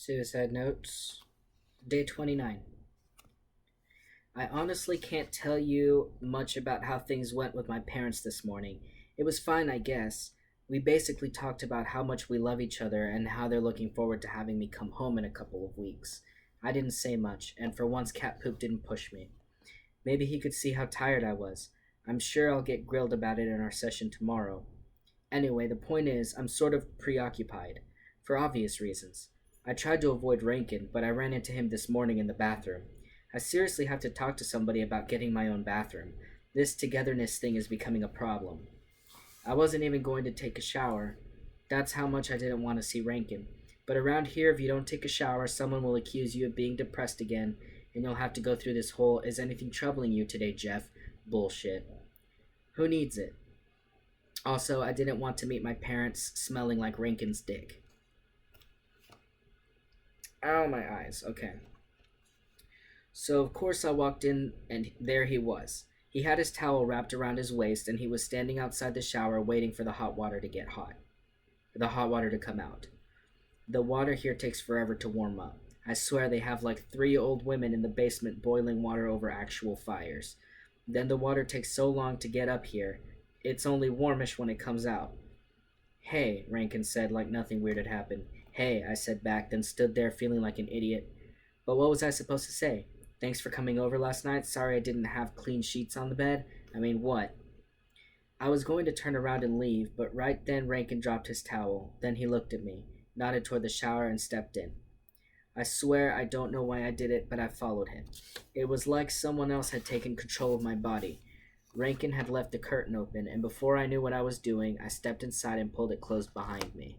Suicide Notes, Day 29. I honestly can't tell you much about how things went with my parents this morning. It was fine, I guess. We basically talked about how much we love each other and how they're looking forward to having me come home in a couple of weeks. I didn't say much, and for once, Cat Poop didn't push me. Maybe he could see how tired I was. I'm sure I'll get grilled about it in our session tomorrow. Anyway, the point is, I'm sort of preoccupied, for obvious reasons. I tried to avoid Rankin, but I ran into him this morning in the bathroom. I seriously have to talk to somebody about getting my own bathroom. This togetherness thing is becoming a problem. I wasn't even going to take a shower. That's how much I didn't want to see Rankin. But around here, if you don't take a shower, someone will accuse you of being depressed again, and you'll have to go through this whole "is anything troubling you today, Jeff" bullshit. Who needs it? Also, I didn't want to meet my parents smelling like Rankin's dick. Ow, my eyes. Okay. So, of course, I walked in, and there he was. He had his towel wrapped around his waist, and he was standing outside the shower waiting for the hot water to get hot. The hot water to come out. The water here takes forever to warm up. I swear they have like 3 old women in the basement boiling water over actual fires. Then the water takes so long to get up here, it's only warmish when it comes out. "Hey," Rankin said like nothing weird had happened. "Hey," I said back, then stood there feeling like an idiot. But what was I supposed to say? "Thanks for coming over last night. Sorry I didn't have clean sheets on the bed." I mean, what? I was going to turn around and leave, but right then Rankin dropped his towel. Then he looked at me, nodded toward the shower, and stepped in. I swear I don't know why I did it, but I followed him. It was like someone else had taken control of my body. Rankin had left the curtain open, and before I knew what I was doing, I stepped inside and pulled it closed behind me.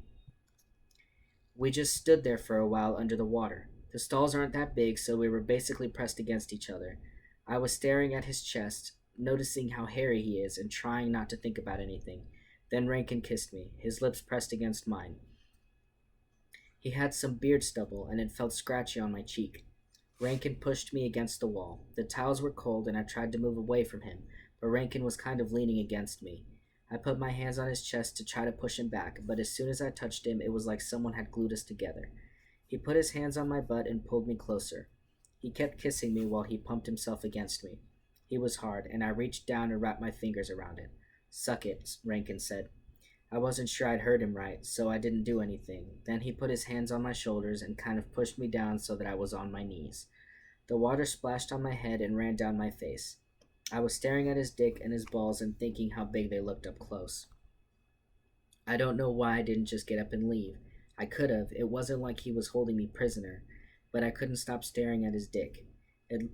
We just stood there for a while under the water. The stalls aren't that big, so we were basically pressed against each other. I was staring at his chest, noticing how hairy he is, and trying not to think about anything. Then Rankin kissed me, his lips pressed against mine. He had some beard stubble, and it felt scratchy on my cheek. Rankin pushed me against the wall. The towels were cold, and I tried to move away from him, but Rankin was kind of leaning against me. I put my hands on his chest to try to push him back, but as soon as I touched him, it was like someone had glued us together. He put his hands on my butt and pulled me closer. He kept kissing me while he pumped himself against me. He was hard, and I reached down and wrapped my fingers around it. "Suck it," Rankin said. I wasn't sure I'd heard him right, so I didn't do anything. Then he put his hands on my shoulders and kind of pushed me down so that I was on my knees. The water splashed on my head and ran down my face. I was staring at his dick and his balls and thinking how big they looked up close. I don't know why I didn't just get up and leave. I could have. It wasn't like he was holding me prisoner, but I couldn't stop staring at his dick. It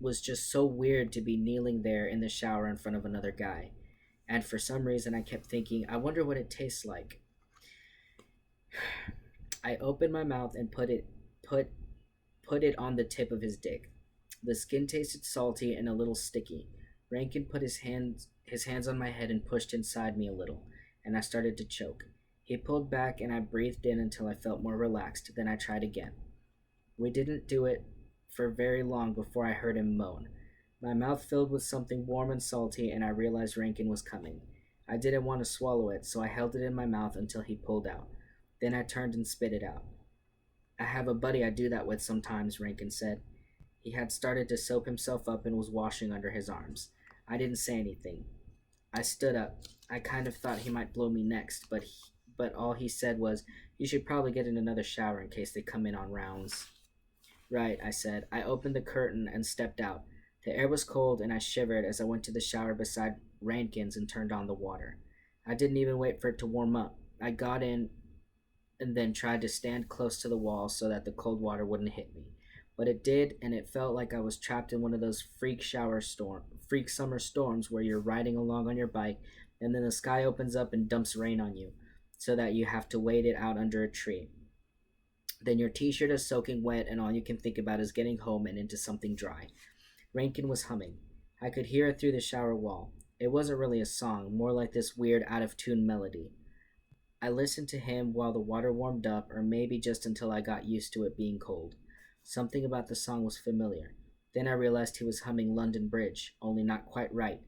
was just so weird to be kneeling there in the shower in front of another guy. And for some reason I kept thinking, I wonder what it tastes like. I opened my mouth and put it on the tip of his dick. The skin tasted salty and a little sticky. Rankin put his hands on my head and pushed inside me a little, and I started to choke. He pulled back and I breathed in until I felt more relaxed. Then I tried again. We didn't do it for very long before I heard him moan. My mouth filled with something warm and salty, and I realized Rankin was coming. I didn't want to swallow it, so I held it in my mouth until he pulled out. Then I turned and spit it out. "I have a buddy I do that with sometimes," Rankin said. He had started to soap himself up and was washing under his arms. I didn't say anything. I stood up. I kind of thought he might blow me next, but all he said was, "You should probably get in another shower in case they come in on rounds." "Right," I said. I opened the curtain and stepped out. The air was cold, and I shivered as I went to the shower beside Rankin's and turned on the water. I didn't even wait for it to warm up. I got in and then tried to stand close to the wall so that the cold water wouldn't hit me. But it did, and it felt like I was trapped in one of those freak summer storms where you're riding along on your bike, and then the sky opens up and dumps rain on you, so that you have to wait it out under a tree. Then your t-shirt is soaking wet, and all you can think about is getting home and into something dry. Rankin was humming. I could hear it through the shower wall. It wasn't really a song, more like this weird out-of-tune melody. I listened to him while the water warmed up, or maybe just until I got used to it being cold. Something about the song was familiar. Then I realized he was humming London Bridge, only not quite right.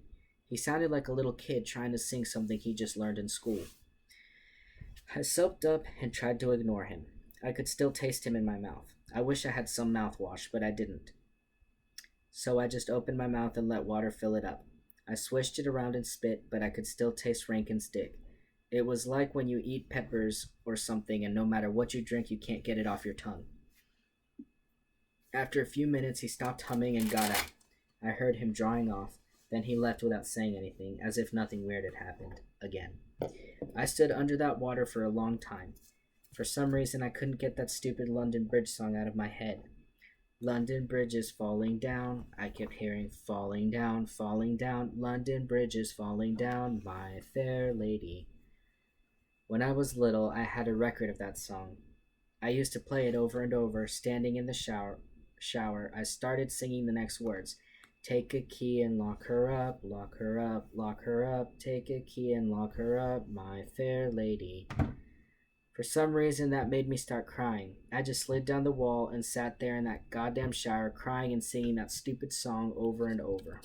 He sounded like a little kid trying to sing something he just learned in school. I soaked up and tried to ignore him. I could still taste him in my mouth. I wish I had some mouthwash, but I didn't. So I just opened my mouth and let water fill it up. I swished it around and spit, but I could still taste Rankin's dick. It was like when you eat peppers or something, and no matter what you drink, you can't get it off your tongue. After a few minutes, he stopped humming and got up. I heard him drawing off. Then he left without saying anything, as if nothing weird had happened. Again. I stood under that water for a long time. For some reason, I couldn't get that stupid London Bridge song out of my head. London Bridge is falling down. I kept hearing falling down, falling down. London Bridge is falling down, my fair lady. When I was little, I had a record of that song. I used to play it over and over, standing in the shower. I started singing the next words. Take a key and lock her up, lock her up, lock her up. Take a key and lock her up, my fair lady. For some reason, that made me start crying. I just slid down the wall and sat there in that goddamn shower, crying and singing that stupid song over and over.